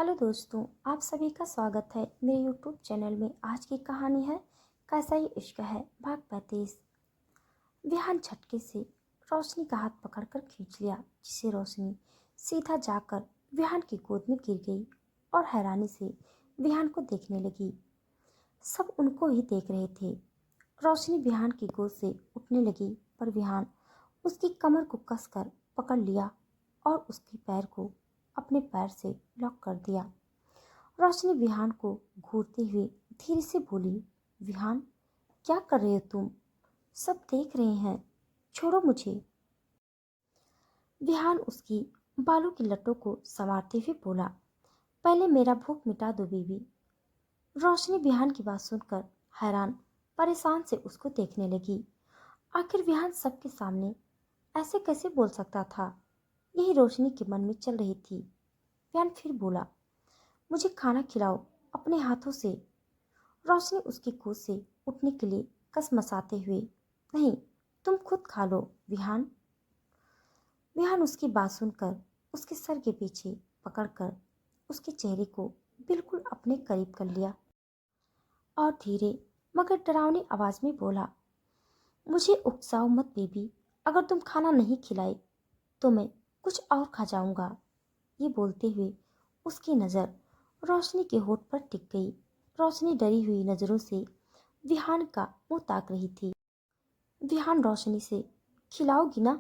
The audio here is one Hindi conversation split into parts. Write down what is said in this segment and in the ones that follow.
हेलो दोस्तों, आप सभी का स्वागत है मेरे यूट्यूब चैनल में। आज की कहानी है कैसा ये इश्क है भाग 35। विहान झटके से रोशनी का हाथ पकड़कर खींच लिया, जिसे रोशनी सीधा जाकर विहान की गोद में गिर गई और हैरानी से विहान को देखने लगी। सब उनको ही देख रहे थे। रोशनी विहान की गोद से उठने लगी, पर विहान उसकी कमर को कसकर पकड़ लिया और उसके पैर को अपने पैर से लॉक कर दिया। रोशनी विहान को घूरते हुए धीरे से बोली, विहान, क्या कर रहे हो तुम? सब देख रहे हैं, छोड़ो मुझे। विहान उसकी बालों की लटों को संवारते हुए बोला, पहले मेरा भूख मिटा दो बीबी। रोशनी विहान की बात सुनकर हैरान परेशान से उसको देखने लगी। आखिर विहान सबके सामने ऐसे कैसे बोल सकता था? यही रोशनी के मन में चल रही थी। विहान फिर बोला, मुझे खाना खिलाओ अपने हाथों से। रोशनी उसकी गोद से उठने के लिए कसमसाते हुए, नहीं, तुम खुद खा लो विहान। विहान उसकी बात सुनकर उसके सर के पीछे पकड़कर उसके चेहरे को बिल्कुल अपने करीब कर लिया और धीरे मगर डरावनी आवाज में बोला, मुझे उकसाओ मत बीबी, अगर तुम खाना नहीं खिलाए तो मैं कुछ और खा जाऊंगा। ये बोलते हुए उसकी नज़र रोशनी के होठ पर टिक गई। रोशनी डरी हुई नज़रों से विहान का मुंह ताक रही थी। विहान रोशनी से, खिलाओगी ना?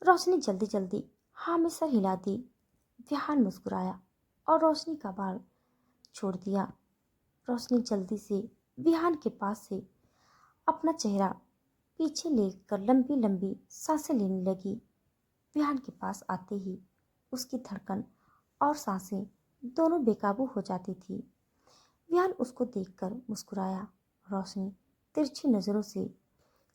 रोशनी जल्दी जल्दी हाँ में सर हिला दी। विहान मुस्कुराया और रोशनी का बाल छोड़ दिया। रोशनी जल्दी से विहान के पास से अपना चेहरा पीछे लेकर लंबी लंबी सांसें लेने लगी। विहान के पास आते ही उसकी धड़कन और सांसें दोनों बेकाबू हो जाती थी। विहान उसको देखकर मुस्कुराया। रोशनी तिरछी नज़रों से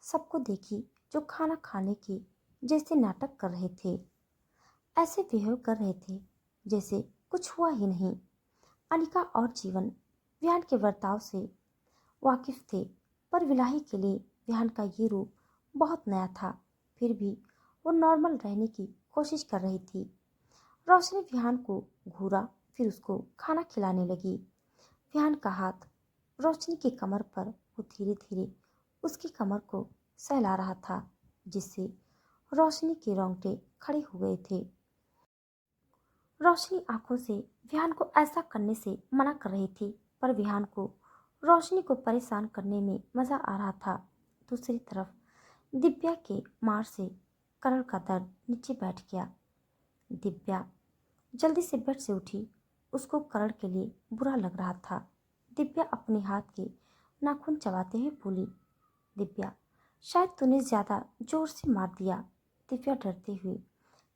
सबको देखी जो खाना खाने के जैसे नाटक कर रहे थे, ऐसे बिहेव कर रहे थे जैसे कुछ हुआ ही नहीं। अनिका और जीवन विहान के बर्ताव से वाकिफ थे, पर विलाही के लिए विहान का ये रूप बहुत नया था। फिर भी वो नॉर्मल रहने की कोशिश कर रही थी। रोशनी विहान को घूरा, फिर उसको खाना खिलाने लगी। विहान का हाथ रोशनी की कमर पर वो धीरे धीरे उसकी कमर को सहला रहा था, जिससे रोशनी के रोंगटे खड़े हो गए थे। रोशनी आंखों से विहान को ऐसा करने से मना कर रही थी, पर विहान को रोशनी को परेशान करने में मजा आ रहा था। दूसरी तरफ दिव्या के मार से करण का दर्द नीचे बैठ गया। दिव्या जल्दी से बेड से उठी। उसको करण के लिए बुरा लग रहा था। दिव्या अपने हाथ के नाखून चबाते हुए बोली, दिव्या, शायद तूने ज्यादा जोर से मार दिया। दिव्या डरते हुए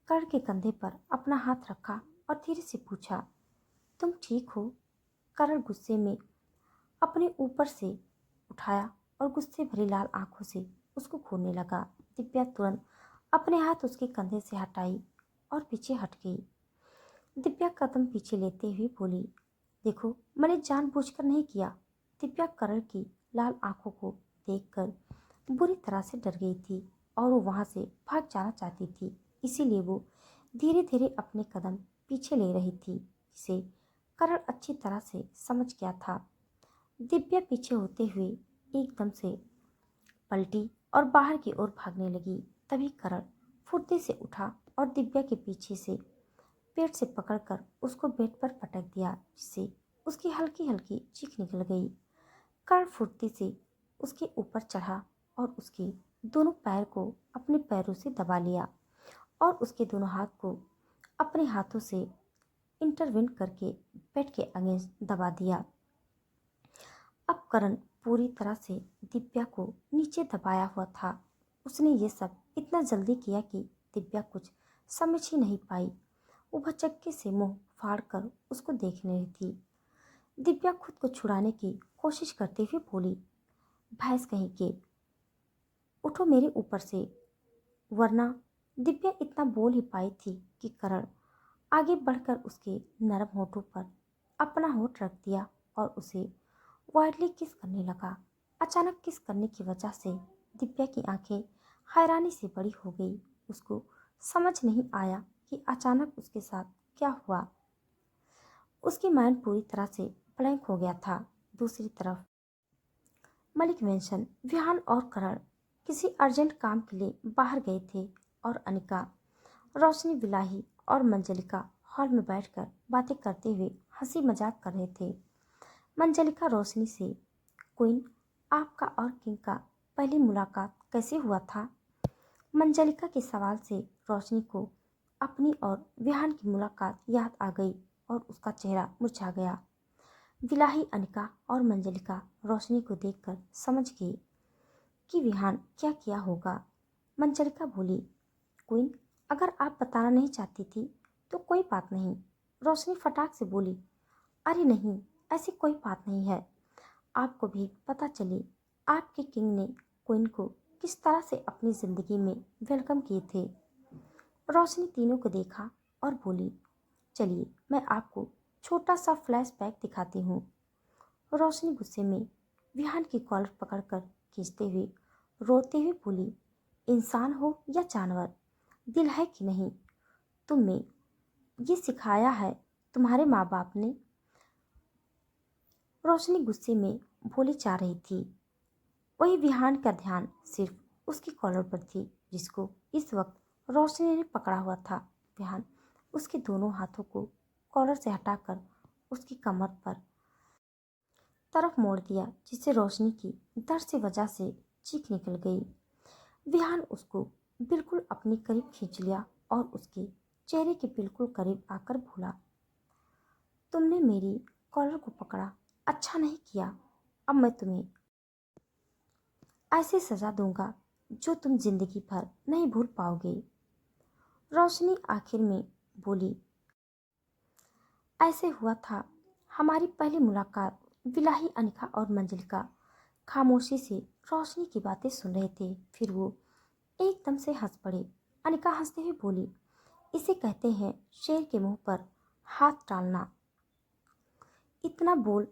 करण के कंधे पर अपना हाथ रखा और धीरे से पूछा, तुम ठीक हो? करण गुस्से में अपने ऊपर से उठाया और गुस्से भरी लाल आंखों से उसको घूरने लगा। दिव्या तुरंत अपने हाथ उसके कंधे से हटाई और पीछे हट गई। दिव्या कदम पीछे लेते हुए बोली, देखो, मैंने जानबूझकर नहीं किया। दिव्या करण की लाल आंखों को देखकर बुरी तरह से डर गई थी और वो वहां से भाग जाना चाहती थी। इसीलिए वो धीरे धीरे अपने कदम पीछे ले रही थी, जिसे करण अच्छी तरह से समझ गया था। दिव्या पीछे होते हुए एकदम से पलटी और बाहर की ओर भागने लगी। तभी करण फुर्ती से उठा और दिव्या के पीछे से पेट से पकड़कर उसको बेड पर पटक दिया, जिससे उसकी हल्की हल्की चीख निकल गई। कर्ण फुर्ती से उसके ऊपर चढ़ा और उसके दोनों पैर को अपने पैरों से दबा लिया और उसके दोनों हाथ को अपने हाथों से इंटरवेन करके बेड के अगेंस्ट दबा दिया। अब करण पूरी तरह से दिव्या को नीचे दबाया हुआ था। उसने ये सब इतना जल्दी किया कि दिव्या कुछ समझ ही नहीं पाई। वो भचक्के से मुंह फाड़कर उसको देख रही थी। दिव्या खुद को छुड़ाने की कोशिश करते हुए बोली, भैंस कहीं के, उठो मेरे ऊपर से, वरना। दिव्या इतना बोल ही पाई थी कि करण आगे बढ़कर उसके नरम होठों पर अपना होठ रख दिया और उसे वाइडली किस करने लगा। अचानक किस करने की वजह से दिव्या की आंखें हैरानी से बड़ी हो गई। उसको समझ नहीं आया कि अचानक उसके साथ क्या हुआ। उसकी माइंड पूरी तरह से ब्लैंक हो गया था। दूसरी तरफ मलिक मेंशन विहान और करण किसी अर्जेंट काम के लिए बाहर गए थे और अनिका, रोशनी, बिलाही और मंजलिका हॉल में बैठकर बातें करते हुए हंसी मजाक कर रहे थे। मंजलिका रोशनी से, क्वीन, आपका और किंग का पहली मुलाकात कैसे हुआ था? मंजलिका के सवाल से रोशनी को अपनी और विहान की मुलाकात याद आ गई और उसका चेहरा मुरझा गया। बिलाही, अनिका और मंजलिका रोशनी को देखकर समझ गई कि विहान क्या किया होगा। मंजलिका बोली, क्वीन, अगर आप बताना नहीं चाहती थी तो कोई बात नहीं। रोशनी फटाक से बोली, अरे नहीं, ऐसी कोई बात नहीं है। आपको भी पता चली आपके किंग ने क्वीन को किस तरह से अपनी जिंदगी में वेलकम किए थे। रोशनी तीनों को देखा और बोली, चलिए मैं आपको छोटा सा फ्लैशबैक दिखाती हूँ। रोशनी गुस्से में विहान की कॉलर पकड़कर खींचते हुए रोते हुए बोली, इंसान हो या जानवर, दिल है कि नहीं? तुम्हें ये सिखाया है तुम्हारे माँ बाप ने? रोशनी गुस्से में बोली जा रही थी। वही विहान का ध्यान सिर्फ उसकी कॉलर पर थी, जिसको इस वक्त रोशनी ने पकड़ा हुआ था। विहान उसके दोनों हाथों को कॉलर से हटाकर उसकी कमर पर तरफ मोड़ दिया, जिससे रोशनी की दर्द से वजह से चीख निकल गई। विहान उसको बिल्कुल अपने करीब खींच लिया और उसके चेहरे के बिल्कुल करीब आकर बोला, तुमने मेरी कॉलर को पकड़ा, अच्छा नहीं किया। अब मैं तुम्हें ऐसी सजा दूंगा जो तुम जिंदगी भर नहीं भूल पाओगे। रोशनी आखिर में बोली, ऐसे हुआ था हमारी पहली मुलाकात। बिलाही, अनिका और मंजलिका खामोशी से रोशनी की बातें सुन रहे थे। फिर वो एकदम से हंस पड़े। अनिका हंसते हुए बोली, इसे कहते हैं शेर के मुंह पर हाथ डालना। इतना बोल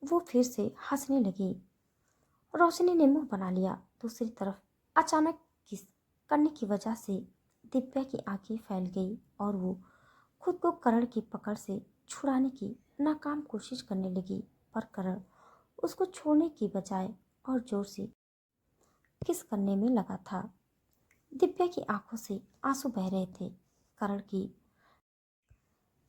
वो फिर से हंसने लगी। रोशनी ने मुंह बना लिया। दूसरी तरफ अचानक किस करने की वजह से दिव्या की आंखें फैल गई और वो खुद को करण की पकड़ से छुड़ाने की नाकाम कोशिश करने लगी, पर करण उसको छोड़ने की बजाय और जोर से किस करने में लगा था। दिव्या की आंखों से आंसू बह रहे थे। करण की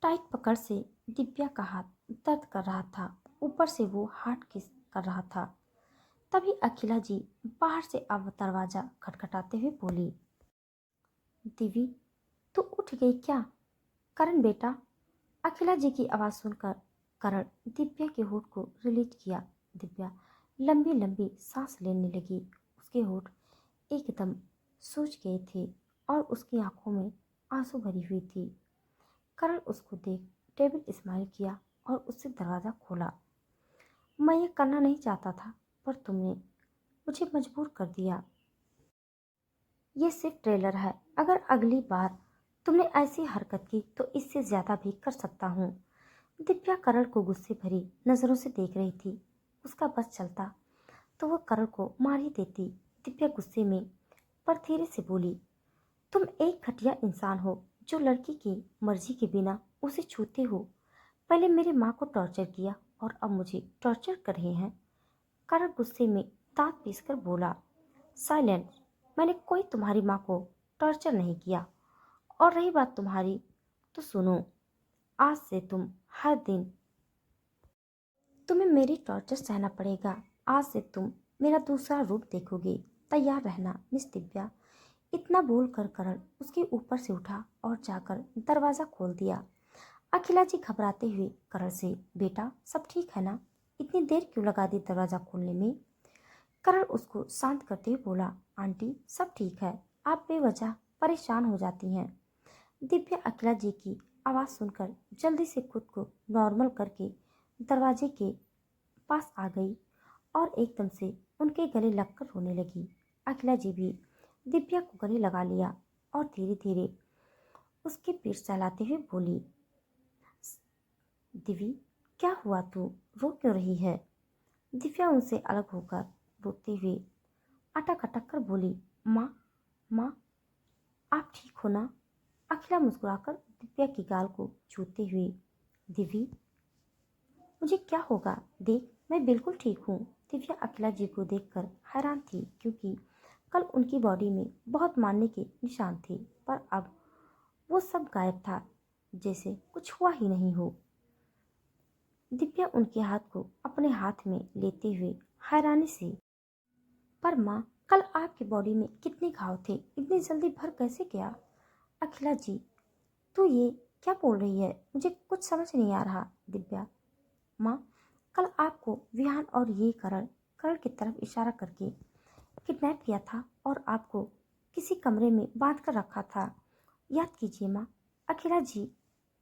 टाइट पकड़ से दिव्या का हाथ दर्द कर रहा था। ऊपर से वो हार्ड किस कर रहा था। तभी अखिला जी बाहर से अब दरवाजा खटखटाते हुए बोली, दिवी, तू उठ गई क्या? करण बेटा। अखिला जी की आवाज़ सुनकर करण दिव्या के होठ को रिलीज किया। दिव्या लंबी लंबी सांस लेने लगी। उसके होठ एकदम सूज गए थे और उसकी आंखों में आंसू भरी हुई थी। करण उसको देख टेबल स्माइल किया और उससे दरवाज़ा खोला। मैं ये करना नहीं चाहता था, पर तुमने मुझे मजबूर कर दिया। ये सिर्फ ट्रेलर है। अगर अगली बार तुमने ऐसी हरकत की तो इससे ज़्यादा भी कर सकता हूँ। दिव्या करण को गुस्से भरी नज़रों से देख रही थी। उसका बस चलता तो वह करण को मार ही देती। दिव्या गुस्से में पर धीरे से बोली, तुम एक घटिया इंसान हो जो लड़की की मर्जी के बिना उसे छूते हो। पहले मेरी माँ को टॉर्चर किया और अब मुझे टॉर्चर कर रहे हैं। करण गुस्से में दांत पीसकर बोला, साइलेंट। मैंने कोई तुम्हारी माँ को टॉर्चर नहीं किया। और रही बात तुम्हारी, तो सुनो, आज से तुम हर दिन तुम्हें मेरी टॉर्चर सहना पड़ेगा। आज से तुम मेरा दूसरा रूप देखोगे। तैयार रहना मिस दिव्या। इतना बोलकर करण उसके ऊपर से उठा और जाकर दरवाज़ा खोल दिया। अखिला जी घबराते हुए करण से, बेटा सब ठीक है ना? इतनी देर क्यों लगा दी दरवाज़ा खोलने में? करण उसको शांत करते हुए बोला, आंटी सब ठीक है, आप बेवजह परेशान हो जाती हैं। दिव्या अखिला जी की आवाज़ सुनकर जल्दी से खुद को नॉर्मल करके दरवाजे के पास आ गई और एकदम से उनके गले लगकर रोने लगी। अखिला जी भी दिव्या को गले लगा लिया और धीरे धीरे उसके पीठ सहलाते हुए बोली, दिवी, क्या हुआ, तू रो क्यों रही है? दिव्या उनसे अलग होकर रोते हुए अटक अटक कर बोली, माँ, माँ, आप ठीक हो ना? अखिला मुस्कुराकर दिव्या की गाल को छूते हुए दिव्य, मुझे क्या होगा? देख, मैं बिल्कुल ठीक हूँ। दिव्या अखिला जी को देखकर हैरान थी क्योंकि कल उनकी बॉडी में बहुत मारने के निशान थे, पर अब वो सब गायब था, जैसे कुछ हुआ ही नहीं हो। दिव्या उनके हाथ को अपने हाथ में लेते हुए हैरानी से, पर माँ, कल आपकी बॉडी में कितने घाव थे? इतनी जल्दी भर कैसे गया? अखिला जी, तू ये क्या बोल रही है? मुझे कुछ समझ नहीं आ रहा। दिव्या, माँ, कल आपको विहान और ये करण करण की तरफ इशारा करके किडनैप किया था और आपको किसी कमरे में बांध कर रखा था। याद कीजिए माँ। अखिला जी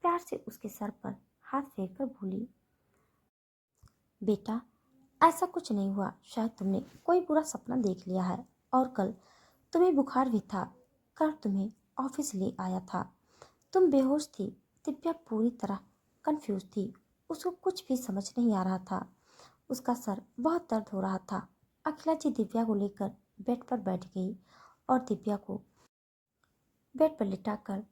प्यार से उसके सर पर हाथ फेर कर बोली, बेटा, ऐसा कुछ नहीं हुआ। शायद तुमने कोई बुरा सपना देख लिया है। और कल तुम्हें बुखार भी था। कल तुम्हें ऑफिस ले आया था, तुम बेहोश थी। दिव्या पूरी तरह कंफ्यूज थी। उसको कुछ भी समझ नहीं आ रहा था। उसका सर बहुत दर्द हो रहा था। अखिला जी दिव्या को लेकर बेड पर बैठ गई और दिव्या को बेड पर लिटाकर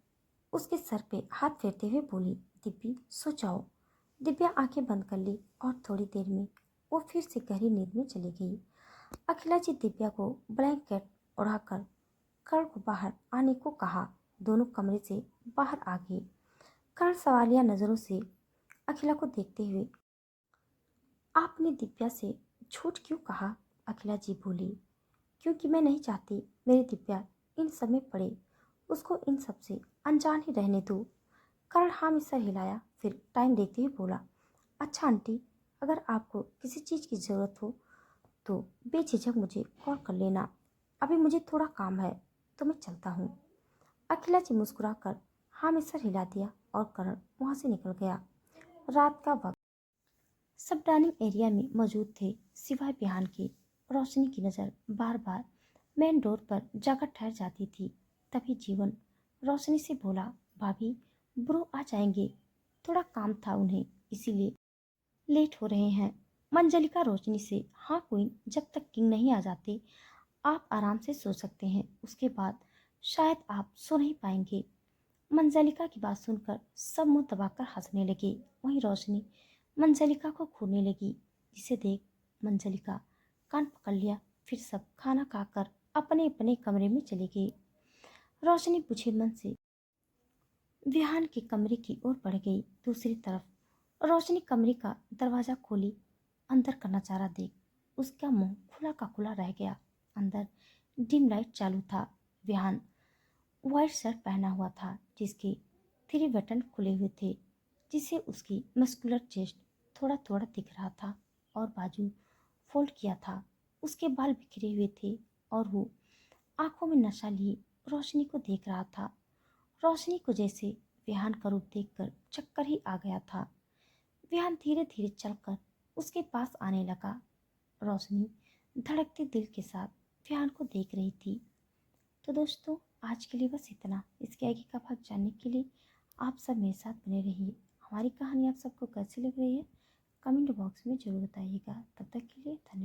उसके सर पे हाथ फेरते हुए बोली, दिव्या, सो जाओ। दिव्या आंखें बंद कर ली और थोड़ी देर में वो फिर से गहरी नींद में चली गई। अखिला जी दिव्या को ब्लैंकेट उड़ाकर कर्ण को बाहर आने को कहा। दोनों कमरे से बाहर आ गए। कर्ण सवालिया नजरों से अखिला को देखते हुए, आपने दिव्या से झूठ क्यों कहा? अखिला जी बोली, क्योंकि मैं नहीं चाहती मेरी दिव्या इन सब में पड़े। उसको इन सब से अनजान ही रहने दो। करण हाँ में सर हिलाया, फिर टाइम देखते हुए बोला, अच्छा आंटी, अगर आपको किसी चीज़ की ज़रूरत हो तो बेझिझक मुझे कॉल कर लेना। अभी मुझे थोड़ा काम है तो मैं चलता हूँ। अखिला जी मुस्कुराकर हाँ में सर हिला दिया और करण वहाँ से निकल गया। रात का वक्त, सब डाइनिंग एरिया में मौजूद थे सिवाय बिहान के। रोशनी की नज़र बार बार मेन डोर पर जाकर ठहर जाती थी। तभी जीवन रोशनी से बोला, भाभी, ब्रो आ जाएंगे, थोड़ा काम था उन्हें, इसीलिए लेट हो रहे हैं। मंजलिका रोशनी से, हाँ क्वीन, जब तक किंग नहीं आ जाते आप आराम से सो सकते हैं, उसके बाद शायद आप सो नहीं पाएंगे। मंजलिका की बात सुनकर सब मुंह दबाकर हंसने लगे। वहीं रोशनी मंजलिका को घूरने लगी, जिसे देख मंजलिका कान पकड़ लिया। फिर सब खाना खाकर अपने अपने कमरे में चली गई। रोशनी बुझे मन से विहान के कमरे की ओर बढ़ गई। दूसरी तरफ रोशनी कमरे का दरवाजा खोली, अंदर का नजारा देख उसका मुंह खुला का खुला रह गया। अंदर डिम लाइट चालू था। विहान वाइट शर्ट पहना हुआ था जिसके 3 बटन खुले हुए थे, जिससे उसकी मस्कुलर चेस्ट थोड़ा थोड़ा दिख रहा था और बाजू फोल्ड किया था। उसके बाल बिखरे हुए थे और वो आंखों में नशा लिए रोशनी को देख रहा था। रोशनी को जैसे विहान का रूप देखकर चक्कर ही आ गया था। विहान धीरे धीरे चलकर उसके पास आने लगा। रोशनी धड़कते दिल के साथ विहान को देख रही थी। तो दोस्तों, आज के लिए बस इतना। इसके आगे का भाग जानने के लिए आप सब मेरे साथ बने रहिए। हमारी कहानी आप सबको कैसी लग रही है कमेंट बॉक्स में ज़रूर बताइएगा। तब तक के लिए धन्यवाद।